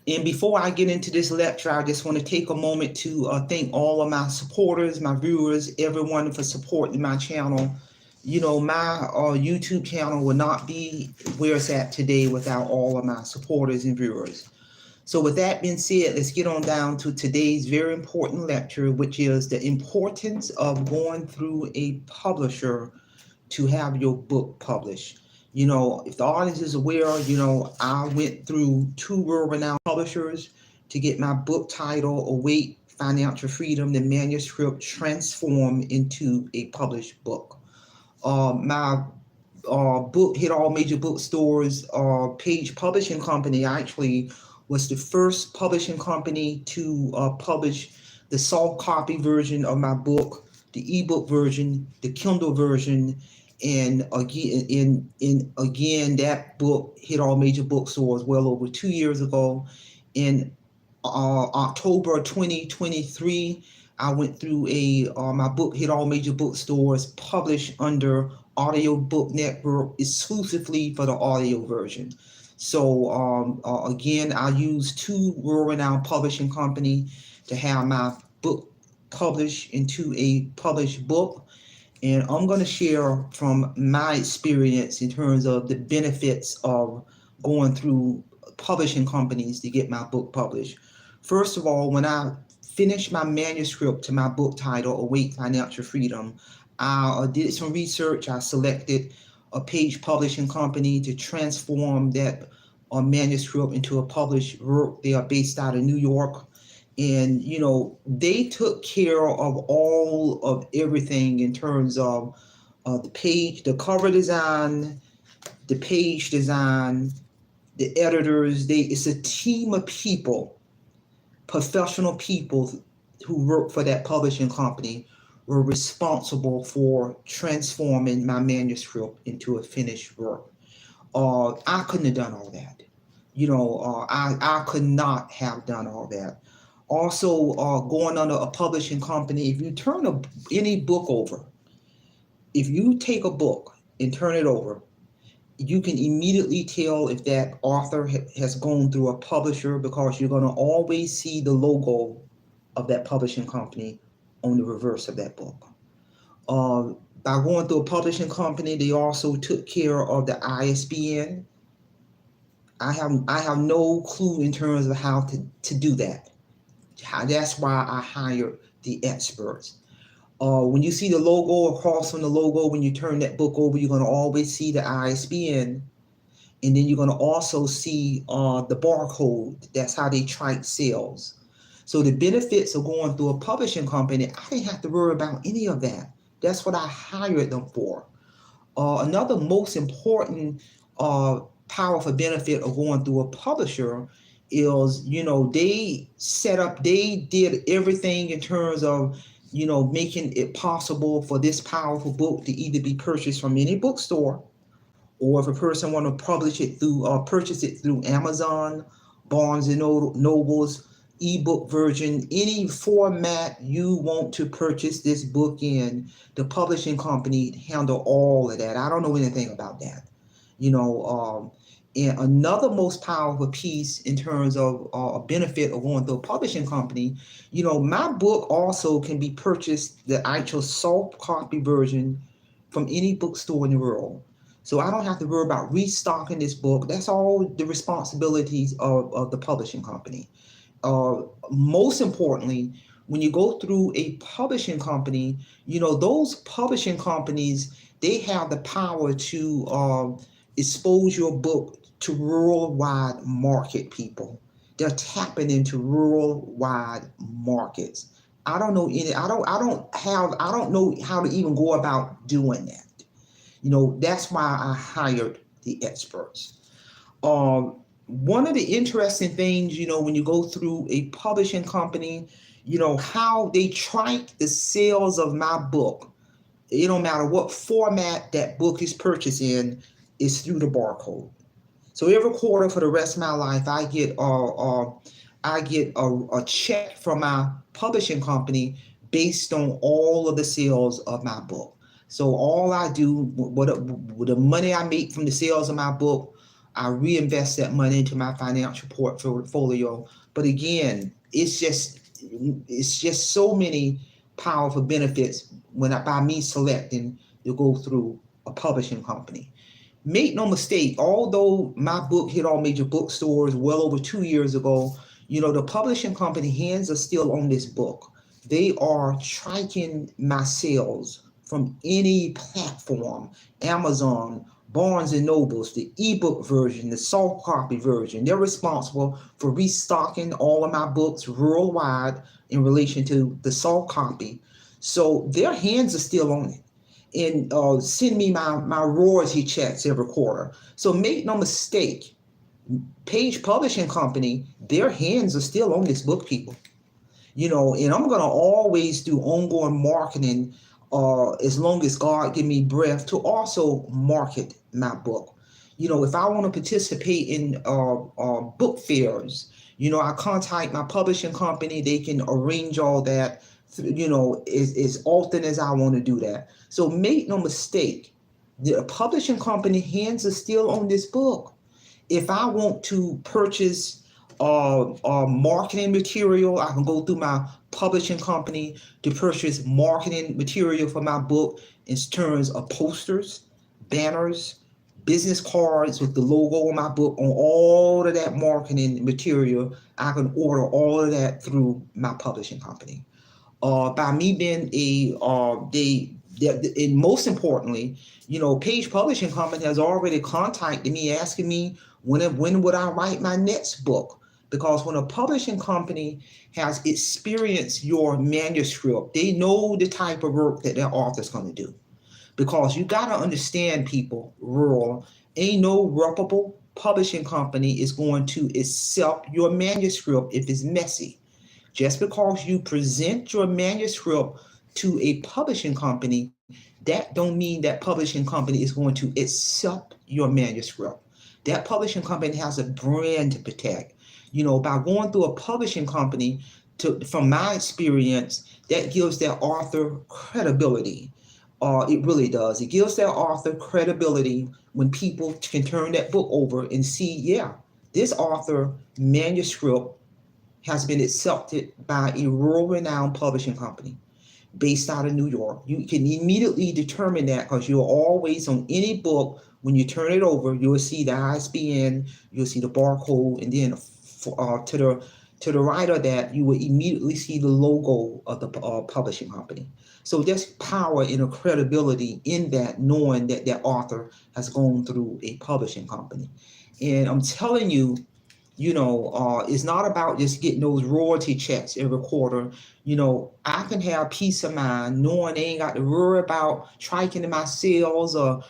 And before I get into this lecture, I just want to take a moment to thank all of my supporters, my viewers, everyone for supporting my channel. You know, my YouTube channel would not be where it's at today without all of my supporters and viewers. So with that being said, let's get on down to today's very important lecture, which is the importance of going through a publisher to have your book published. You know, if the audience is aware, you know, I went through two world-renowned publishers to get my book title, Await Financial Freedom, the manuscript transformed into a published book. My book hit all major bookstores. Page Publishing Company actually was the first publishing company to publish the soft copy version of my book, the ebook version, the Kindle version, and again that book hit all major bookstores well over 2 years ago. In October 2023, I went through my book hit all major bookstores, published under Audiobook Network exclusively for the audio version. So again, I use two world-renowned publishing company to have my book published into a published book. And I'm going to share from my experience in terms of the benefits of going through publishing companies to get my book published. First of all, when I finished my manuscript to my book title, Await Financial Freedom, I did some research. I selected a Page Publishing Company to transform that manuscript into a published work. They are based out of New York. And, you know, they took care of all of everything in terms of the page, the cover design, the page design, the editors. It's a team of people, professional people who work for that publishing company were responsible for transforming my manuscript into a finished work. I couldn't have done all that. You know, I could not have done all that. Also, going under a publishing company, if you turn any book over, if you take a book and turn it over, you can immediately tell if that author has gone through a publisher because you're going to always see the logo of that publishing company on the reverse of that book. Uh, by going through a publishing company, they also took care of the ISBN. I have no clue in terms of how to do that. That's why I hired the experts. When you see the logo across from the logo, when you turn that book over, you're going to always see the ISBN, and then you're going to also see the barcode. That's how they track sales. So the benefits of going through a publishing company, I didn't have to worry about any of that. That's what I hired them for. Another most important powerful benefit of going through a publisher is, you know, they did everything in terms of, you know, making it possible for this powerful book to either be purchased from any bookstore, or if a person want to publish it through purchase it through Amazon, Barnes and Nobles, ebook version, any format you want to purchase this book in, the publishing company handle all of that. I don't know anything about that. You know, and another most powerful piece in terms of a benefit of going through a publishing company, you know, my book also can be purchased, the actual soft copy version, from any bookstore in the world. So I don't have to worry about restocking this book. That's all the responsibilities of the publishing company. Most importantly, when you go through a publishing company, you know, those publishing companies, they have the power to expose your book to worldwide market people. They're tapping into worldwide markets. I don't know how to even go about doing that. You know, that's why I hired the experts. One of the interesting things, you know, when you go through a publishing company, you know, how they track the sales of my book. It don't matter what format that book is purchased in, is through the barcode. So every quarter for the rest of my life, I get a check from my publishing company based on all of the sales of my book. So all I do, with the money I make from the sales of my book, I reinvest that money into my financial portfolio. But again, it's just so many powerful benefits by me selecting to go through a publishing company. Make no mistake, although my book hit all major bookstores well over 2 years ago, the publishing company hands are still on this book. They are tracking my sales from any platform, Amazon, Barnes and Nobles, the ebook version, the soft copy version. They're responsible for restocking all of my books worldwide in relation to the soft copy. So their hands are still on it and send me my royalty checks every quarter. So make no mistake, Page Publishing Company, their hands are still on this book, people. And I'm gonna always do ongoing marketing as long as God give me breath to also market my book. If I want to participate in book fairs, I contact my publishing company. They can arrange all that, as often as I want to do that. So make no mistake, the publishing company hands are still on this book. If I want to purchase marketing material, I can go through my publishing company to purchase marketing material for my book in terms of posters, banners, business cards with the logo on my book, on all of that marketing material. I can order all of that through my publishing company. By me being and most importantly, Page Publishing Company has already contacted me asking me when would I write my next book? Because when a publishing company has experienced your manuscript, they know the type of work that their author's going to do. Because you got to understand, people, rural, ain't no reputable publishing company is going to accept your manuscript if it's messy. Just because you present your manuscript to a publishing company, that don't mean that publishing company is going to accept your manuscript. That publishing company has a brand to protect. By going through a publishing company, from my experience, that gives that author credibility. It really does. It gives that author credibility when people can turn that book over and see, yeah, this author manuscript has been accepted by a world-renowned publishing company based out of New York. You can immediately determine that because you're always on any book, when you turn it over, you'll see the ISBN, you'll see the barcode, and then to the right of that, you will immediately see the logo of the publishing company. So there's power and a credibility in that, knowing that that author has gone through a publishing company. And I'm telling you, it's not about just getting those royalty checks every quarter. I can have peace of mind knowing they ain't got to worry about tracking my sales or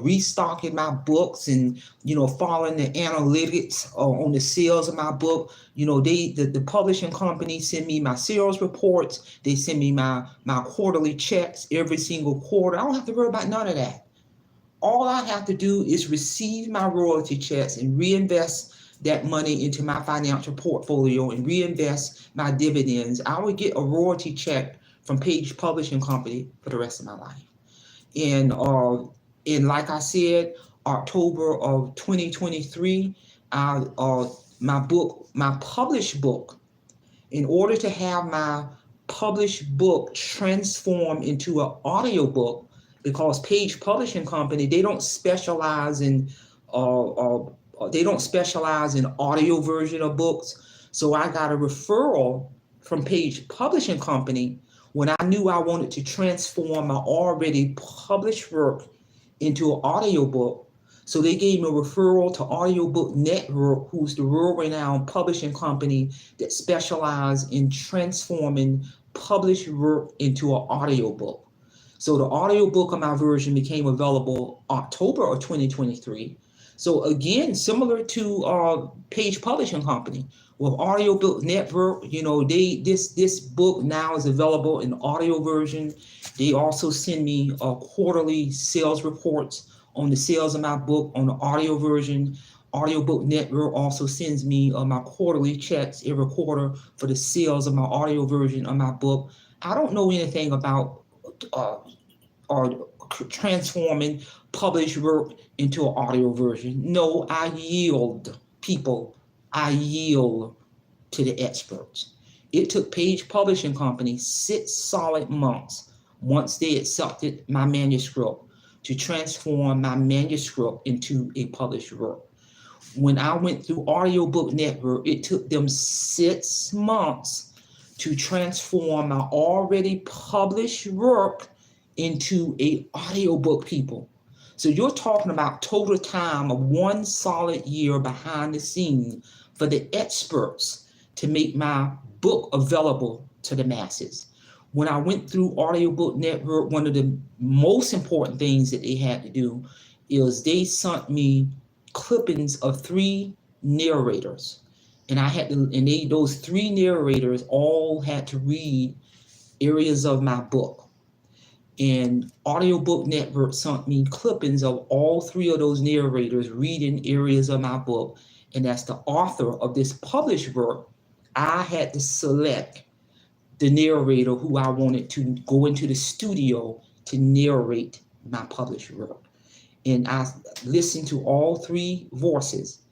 restocking my books and following the analytics on the sales of my book. The publishing company send me my sales reports. They send me my quarterly checks every single quarter. I don't have to worry about none of that. All I have to do is receive my royalty checks and reinvest that money into my financial portfolio and reinvest my dividends. I will get a royalty check from Page Publishing Company for the rest of my life. And like I said, October of 2023, my published book, in order to have my published book transform into an audiobook, because Page Publishing Company, they don't specialize in audio version of books. So I got a referral from Page Publishing Company when I knew I wanted to transform my already published work into an audiobook. So they gave me a referral to Audiobook Network, who's the world-renowned publishing company that specializes in transforming published work into an audiobook. So the audiobook of my version became available October of 2023. So again, similar to Page Publishing Company, with Audiobook Network, this book now is available in audio version. They also send me quarterly sales reports on the sales of my book on the audio version. Audiobook Network also sends me my quarterly checks every quarter for the sales of my audio version of my book. I don't know anything about transforming published work into an audio version. No, I yield, people. I yield to the experts. It took Page Publishing Company 6 solid months once they accepted my manuscript to transform my manuscript into a published work. When I went through Audiobook Network, it took them 6 months to transform my already published work into a audiobook, people. So you're talking about total time of 1 solid year behind the scenes for the experts to make my book available to the masses. When I went through Audiobook Network, one of the most important things that they had to do is they sent me clippings of 3 narrators. And I had to, and those 3 narrators all had to read areas of my book. And Audiobook Network sent me clippings of all 3 of those narrators reading areas of my book. And as the author of this published work, I had to select the narrator who I wanted to go into the studio to narrate my published work. And I listened to all 3 voices,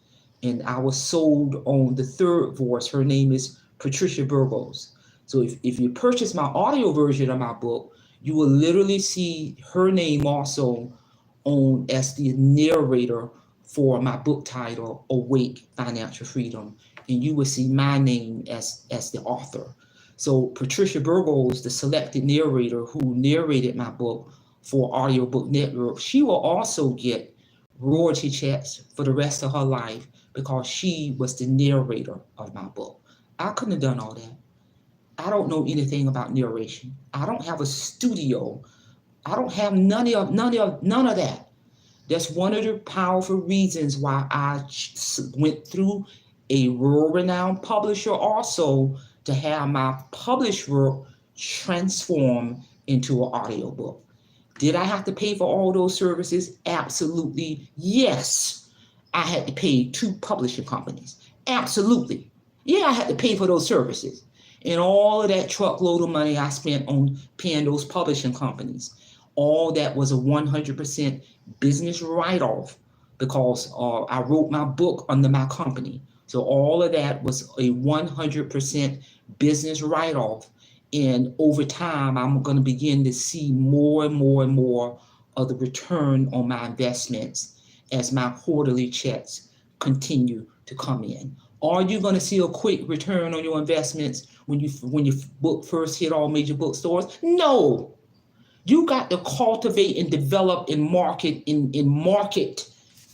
and I was sold on the 3rd voice. Her name is Patricia Burgos. So if you purchase my audio version of my book, you will literally see her name also on as the narrator for my book title, Awake Financial Freedom. And you will see my name as the author. So Patricia Burgos, the selected narrator who narrated my book for Audiobook Network, she will also get royalty checks for the rest of her life because she was the narrator of my book. I couldn't have done all that. I don't know anything about narration. I don't have a studio. I don't have none of that. That's one of the powerful reasons why I went through a world-renowned publisher also to have my published work transformed into an audiobook. Did I have to pay for all those services? Absolutely, yes. I had to pay 2 publishing companies. Absolutely. Yeah, I had to pay for those services. And all of that truckload of money I spent on paying those publishing companies, all that was a 100% business write-off because I wrote my book under my company. So all of that was a 100% business write-off. And over time, I'm going to begin to see more and more and more of the return on my investments as my quarterly checks continue to come in. Are you going to see a quick return on your investments when your book first hit all major bookstores? No. You got to cultivate and develop and market market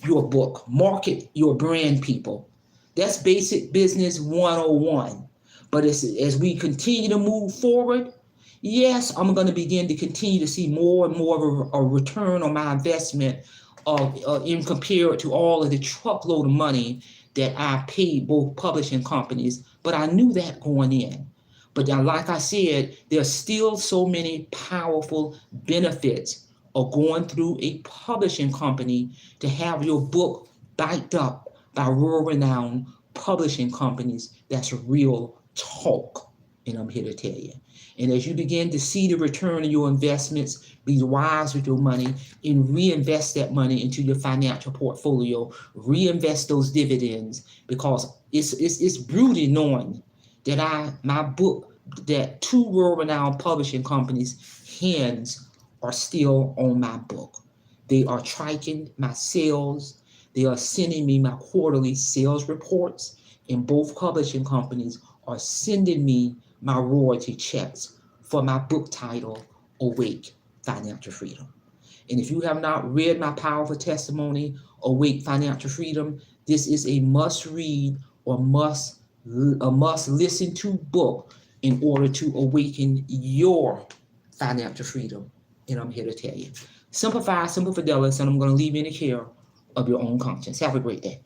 your book, market your brand, people. That's basic business 101. But as we continue to move forward, yes, I'm going to begin to continue to see more and more of a return on my investment in compared to all of the truckload of money that I paid both publishing companies. But I knew that going in. But like I said, there's still so many powerful benefits of going through a publishing company to have your book backed up by world-renowned publishing companies. That's real talk, and I'm here to tell you. And as you begin to see the return of your investments, be wise with your money and reinvest that money into your financial portfolio. Reinvest those dividends because it's brutal knowing that my book, that 2 world-renowned publishing companies' hands are still on my book. They are tracking my sales. They are sending me my quarterly sales reports, and both publishing companies are sending me my royalty checks for my book title, Awake Financial Freedom. And if you have not read my powerful testimony, Awake Financial Freedom, this is a must-read or must-listen to book in order to awaken your financial freedom. And I'm here to tell you. Simplify, Simple Fidelis, and I'm going to leave you in the care of your own conscience. Have a great day.